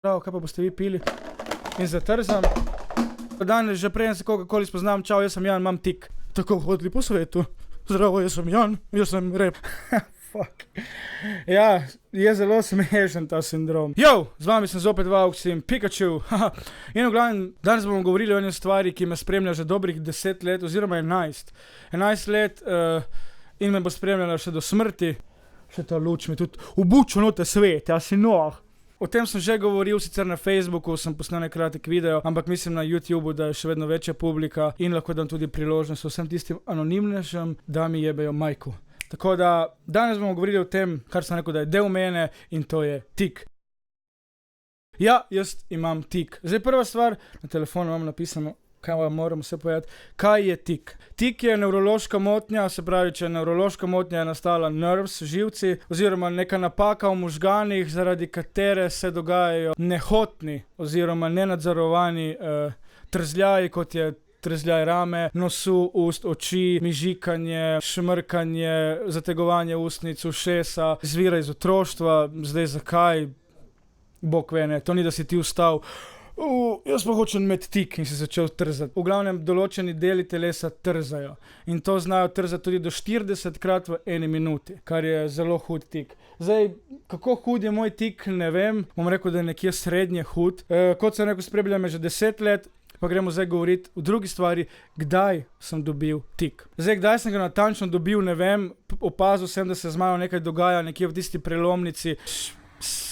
Prav, kaj pa boste vi pili? In zatrzam. Danes že prej se kogarkoli spoznam, čau, jaz sem Jan, imam tik. Tako hodili po svetu. Zdravo, jaz sem Jan, jaz sem rep. Fuck. Ja, je zelo smešen ta sindrom. Z vami sem zopet Vauks in Pikachu. In v glavnem, danes bomo govorili o eni stvari, ki me spremlja že dobrih 10 let, oziroma 11. 11 let in me bo spremljala še do smrti. Še ta luč mi tudi obučil note svet, ja si noh. O tem sem že govoril, sicer na Facebooku sem posnel nek kratek video, ampak mislim na YouTubeu, da je še vedno večja publika in lahko dam tudi priložnost vsem tistim anonimnežem, da mi jebejo majku. Tako da danes bomo govorili o tem, kar sem rekel, da je del mene in to je tik. Ja, jaz imam tik. Zdaj prva stvar, na telefonu imam napisano, kaj vam moram vse povedati, kaj je tik. Tik je nevrološka motnja, se pravi, če nevrološka motnja je nastala nervs, živci, oziroma neka napaka v možganih, zaradi katere se dogajajo nehotni oziroma nenadzorovani trzljaji, kot je trzljaj rame, nosu, ust, oči, mižikanje, šmrkanje, zategovanje ustnic, ušesa, izvira iz otroštva. Zdaj zakaj? Bog ve, ne, to ni, da si ti vstal. Jaz pa hočem imeti tik in si začel trzati. V glavnem, določeni deli telesa trzajo. In to znajo trzati tudi do 40-krat v eni minuti, kar je zelo hud tik. Zdaj, kako hud je moj tik, ne vem. Bom rekel, da je nekje srednje hud. Kot sem rekel, spremlja me že 10 let, pa gremo zdaj govoriti o drugi stvari, kdaj sem dobil tik. Zdaj, kdaj sem ga natančno dobil, ne vem. Opazil sem, da se z mano nekaj dogaja nekje v tisti prelomnici.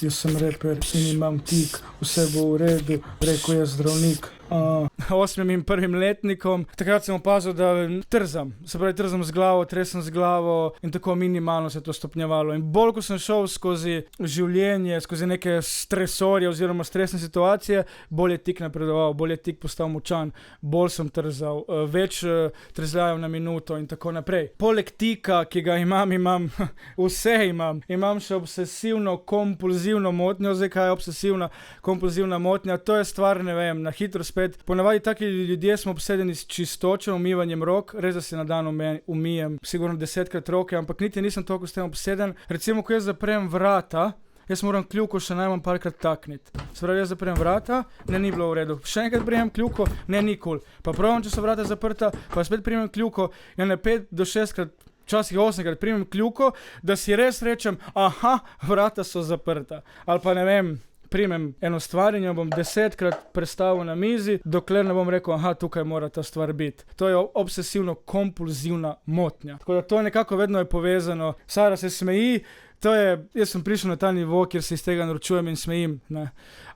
Jaz sem reper in imam tik, vse bo v redu, rekel je zdravnik. 8. in 1. letnikom, takrat sem opazil, da trzam. Se pravi, trzam z glavo, tresem z glavo in tako minimalno se je to stopnjevalo. In bolj, ko sem šel skozi življenje, skozi neke stresorje oziroma stresne situacije, bolj je tik napredoval, bolj je tik postal močan, bolj sem trzal, več trzljajev na minuto in tako naprej. Poleg tika, ki ga imam, vse imam. Imam še obsesivno-kompulzivno motnjo. Zdaj, kaj je obsesivna-kompulzivna motnja? To je stvar, ne vem, na hitro spet. Ponavadi taki ljudje smo obsedeni s čistočo, umivanjem rok, res da si na dan umijem sigurno 10-krat roke, ampak niti nisem toliko s tem obseden. Recimo, ko jaz zaprem vrata, jaz moram kljuko še najmanj parkrat takniti. Se pravi, jaz zaprem vrata, ne, ni bilo v redu. Še enkrat prijem kljuko, ne, ni cool. Pa pravim, če so vrata zaprta, pa spet prijem kljuko, ja ne 5 do 6-krat, včasih 8-krat prijem kljuko, da si res rečem, aha, vrata so zaprta. Ali pa ne vem, primem eno stvar in jo bom 10-krat prestavil na mizi, dokler ne bom rekel, aha, tukaj mora ta stvar biti. To je obsesivno-kompulzivna motnja. Tako da to nekako vedno je povezano. Sara se smeji, jaz sem prišel na ta nivo, kjer se iz tega norčujem in smejim, ne.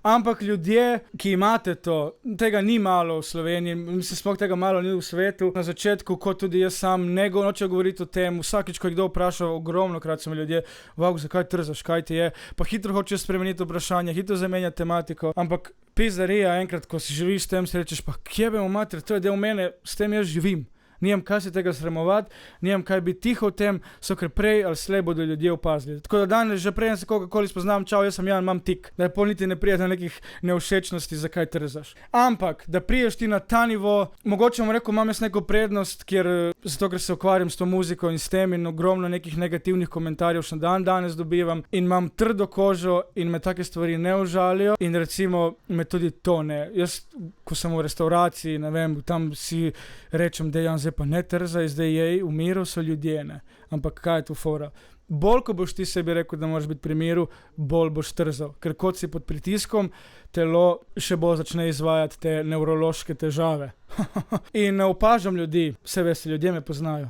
Ampak ljudje, ki imate to, tega ni malo v Sloveniji, mislim, sploh tega malo ni v svetu. Na začetku, kot tudi jaz sam, nočem govoriti o tem, vsakič, ko je kdo vprašal, ogromnokrat so mi ljudje, Vauks, zakaj trzaš, kaj ti je, pa hitro hočeš spremeniti vprašanje, hitro zamenjati tematiko, ampak pizarija, enkrat, ko si živiš s tem, si rečeš, pa kje bemo mater, to je del mene, s tem jaz živim. Nijem kaj se tega sramovati, nijem kaj biti tiho v tem, so ker prej ali slej bodo ljudje opazili. Tako da danes že prej se kogarkoli spoznam, čau, jaz sem Jan, imam tik, da je pol niti ne pride do nekih nevšečnosti, zakaj trzaš. Ampak, da priješ ti na ta nivo, mogoče vam rekel, imam jaz neko prednost, zato ker se ukvarjam s to muziko in s tem in ogromno nekih negativnih komentarjev še danes dobivam in imam trdo kožo in me take stvari ne užalijo in recimo me tudi to ne. Jaz, ko sem v restauraciji, ne vem, tam si rečem, da Jan, pa ne trzaj, zdaj jej, v miru so ljudje, ne. Ampak kaj je tu fora? Bolj, ko boš ti sebi rekel, da moraš biti pri miru, bolj boš trzal. Ker kot si pod pritiskom, telo še bolj začne izvajati te nevrološke težave. In opažam ljudi, vse veste, ljudje me poznajo.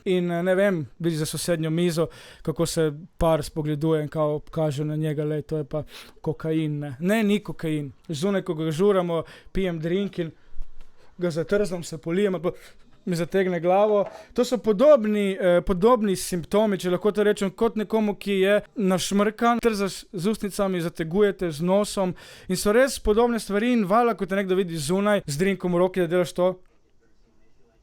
In ne vem, vidiš za sosednjo mizo, kako se par spogleduje in kao kaže na njega, lej, to je pa kokain, ne. Ne, ni kokain. Zunaj, ko ga žuramo, pijem drink in ga zatrzam, se polijem, pa mi zategne glavo. To so podobni simptomi, če lahko to rečem, kot nekomu, ki je našmrkan, trzaš z ustnicami, zategujete z nosom in so res podobne stvari in vala, ko te nekdo vidi zunaj, z drinkom v roki, da delaš to.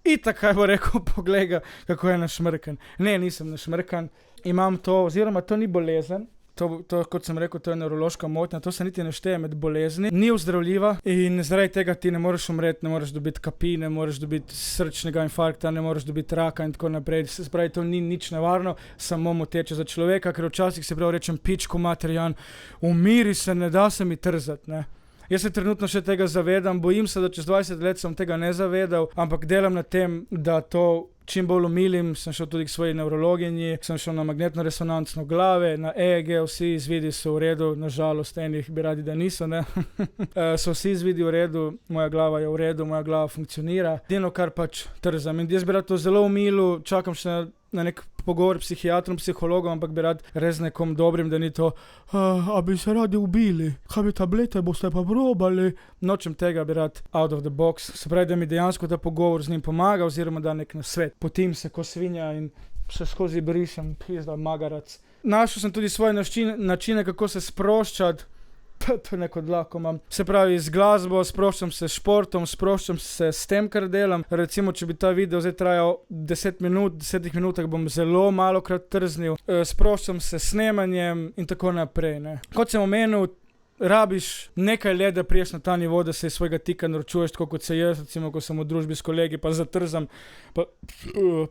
Itak, kaj bo rekel, poglej ga, kako je našmrkan. Ne, nisem našmrkan, imam to, oziroma to ni bolezen, To, kot sem rekel, to je nevrološka motnja, to se niti ne šteje med bolezni, ni ozdravljiva in zaradi tega ti ne moreš umreti, ne moreš dobiti kapi, ne moreš dobiti srčnega infarkta, ne moreš dobiti raka in tako naprej. Se pravi, to ni nič nevarno, samo moteče za človeka, ker včasih se prav rečem, pičko materijan, umiri se, ne da se mi trzati, ne. Jaz se trenutno še tega zavedam, bojim se, da čez 20 let sem tega ne zavedal, ampak delam na tem, da to čim bolj umilim. Sem šel tudi k svoji nevrologinji, sem šel na magnetno resonancno glave, na EEG, vsi izvidi so v redu, nažalost enih bi radi, da niso, ne. So vsi izvidi v redu, moja glava je v redu, moja glava funkcionira. Edino, kar pač trzam. In jaz bi rad to zelo umilil, čakam še na nek pogovor s psihiatrom, psihologom, ampak bi rad res nekom dobrim, da ni to, a bi se radi ubili, kaj bi tablete boste pa probali. Nočem tega, bi rad out of the box. Se pravi, da mi dejansko ta pogovor z njim pomaga oziroma da nek nasvet. Potim se ko svinja in se skozi brišem, pizda, magarac. Našel sem tudi svoje načine, kako se sproščati. To neko dlako imam. Se pravi, z glasbo, sproščam se s športom, sproščam se s tem, kar delam. Recimo, če bi ta video zdaj trajal 10 minut, 10 minutah bom zelo malokrat trznil. Sproščam se s snemanjem in tako naprej, ne. Kot sem omenil, rabiš nekaj let, da priješ na ta nivo, da se iz svojega tika naročuješ, tako kot se jaz, recimo, ko sem v družbi s kolegi, pa zatrzam, pa,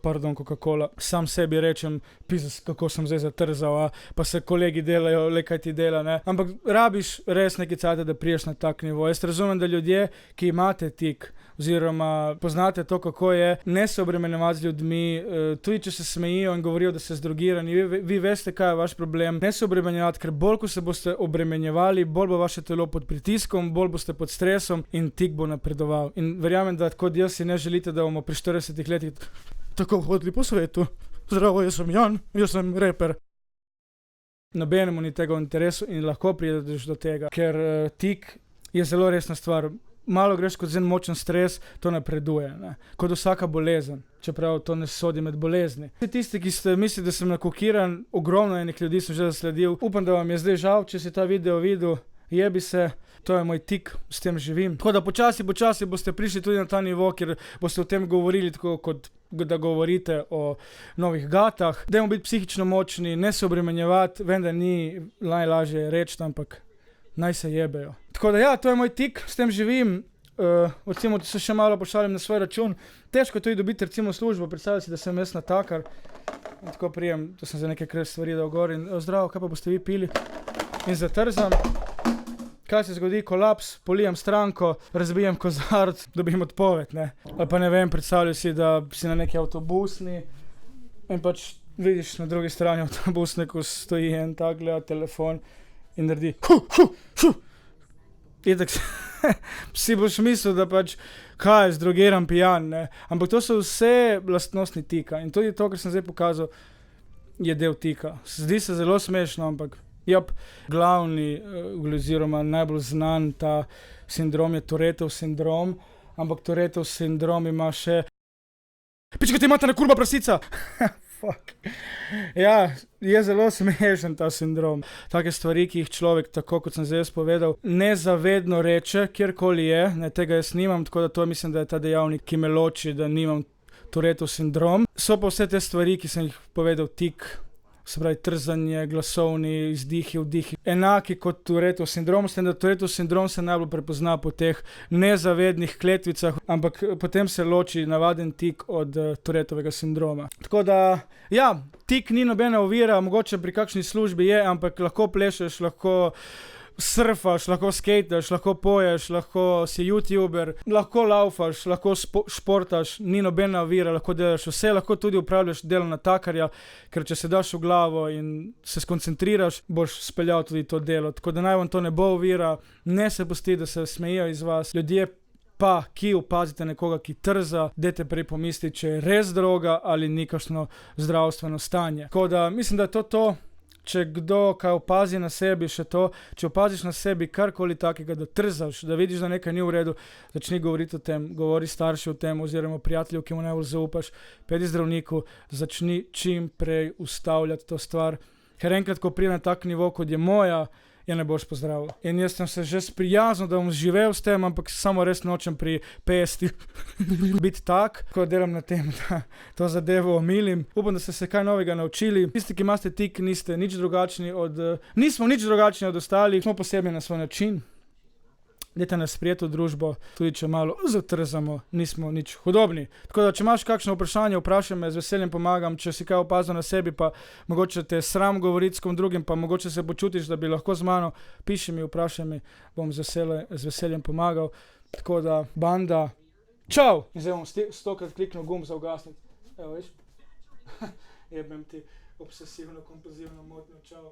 pardon, Coca-Cola, sam sebi rečem, pizas, kako sem zdaj zatrzal, pa se kolegi delajo, le kaj ti dela, ne. Ampak rabiš res nekaj cajta, da priješ na tak nivo. Jaz razumem, da ljudje, ki imate tik, oziroma poznate to, kako je, ne se obremenjevati z ljudmi, tudi če se smejijo in govorijo, da ste zdrogirani, vi veste, kaj je vaš problem. Ne se obremenjevati, ker bolj, ko se boste obremenjevali, bolj bo vaše telo pod pritiskom, bolj boste pod stresom in tik bo napredoval. In verjamem, da kot jaz si ne želite, da bomo pri 40 letih tako hodili po svetu. Zdravo, jaz sem Jan, jaz sem reper. Nobenemu ni tega v interesu in lahko prideš do tega, ker tik je zelo resna stvar. Malo greš kot en močen stres, to napreduje, ne. Kot vsaka bolezen, čeprav to ne sodi med bolezni. Tisti, ki ste mislili, da sem nakokiran, ogromno enih ljudi sem že zasledil. Upam, da vam je zdaj žal, če si ta video videl, jebi se, to je moj tik, s tem živim. Tako da počasi boste prišli tudi na ta nivo, kjer boste o tem govorili tako, kot da govorite o novih gatah. Dajmo biti psihično močni, ne se obremenjevati, vem, da ni najlažje reči, ampak naj se jebejo. Tako da ja, to je moj tik, s tem živim. Recimo, če se še malo pošalim na svoj račun, težko je tudi dobiti recimo službo, predstavljati si, da sem jaz natakar. In tako prijem, to sem za neke stvari dal gor in zdravo, kaj pa boste vi pili? In zatrzam. Kaj se zgodi? Kolaps, polijem stranko, razbijem kozarc, dobim odpoved, ne. Ali pa ne vem, predstavljaj si, da si na neki avtobusni in pač vidiš na drugi strani avtobusne, ko stoji en tak, gleda telefon in naredi itak si boš mislil, da pač kaj, zdrogiran pijan, ne. Ampak to so vse lastnosti tika in tudi to, kar sem zdaj pokazal, je del tika. Zdi se zelo smešno, ampak glavni oziroma najbolj znan ta sindrom je Tourette sindrom, ampak Tourette sindrom ima še pička ti mata na kurba prasica! Fuck. Ja, je zelo smešen ta sindrom. Take stvari, ki jih človek, tako kot sem zdaj povedal, nezavedno reče, kjerkoli je, ne, tega jaz nimam, tako da to mislim, da je ta dejavnik, ki me loči, da nimam Tourette sindrom. So pa vse te stvari, ki sem jih povedal, tik, se pravi trzanje, glasovni, izdihi, vdihi, enaki kot Tourette sindrom, s tem, da Tourette sindrom se najbolj prepozna po teh nezavednih kletvicah, ampak potem se loči navaden tik od Tourettovega sindroma. Tako da, ja, tik ni nobena ovira, mogoče pri kakšni službi je, ampak lahko plešeš, lahko surfaš, lahko skateš, lahko poješ, lahko si youtuber, lahko laufaš, lahko športaš, ni nobena ovira, lahko delaš vse, lahko tudi upravljaš delo natakarja, ker če se daš v glavo in se skoncentriraš, boš speljal tudi to delo. Tako da naj vam to ne bo ovira, ne se pusti, da se smejijo iz vas. Ljudje pa, ki opazite nekoga, ki trza, dajte prej pomisliti, če je res droga ali ni kakšno zdravstveno stanje. Tako da mislim, da je to. Če kdo kaj opazi na sebi, še to, če opaziš na sebi karkoli takega, da trzaš, da vidiš, da nekaj ni v redu, začni govoriti o tem, govori starši o tem, oziroma prijatelju, ki mu najbolj zaupaš, pedi zdravniku, začni čim prej ustavljati to stvar. Ker enkrat, ko pride na tak nivo, kot je moja, je ne boš pozdravil. In jaz sem se že sprijaznil, da bom živel s tem, ampak samo res nočem pri 50 biti tak, ko delam na tem, da to zadevo omilim. Upam, da ste se kaj novega naučili. Tisti, ki imate tik, nismo nič drugačni od ostalih, smo posebni na svoj način. Dajte nas sprejeti v družbo, tudi če malo zatrzamo, nismo nič hudobni. Tako da, če imaš kakšno vprašanje, vprašaj me, z veseljem pomagam. Če si kaj opazil na sebi, pa mogoče te sram govoriti s kom drugim, pa mogoče se počutiš, da bi lahko z mano, piši mi, vprašaj mi, bom z veseljem pomagal. Tako da, banda, čau! In zdaj bom 100krat kliknil gumb za ugasniti. Evo, viš? Jebem ti obsesivno, kompulzivno motnjo, čau.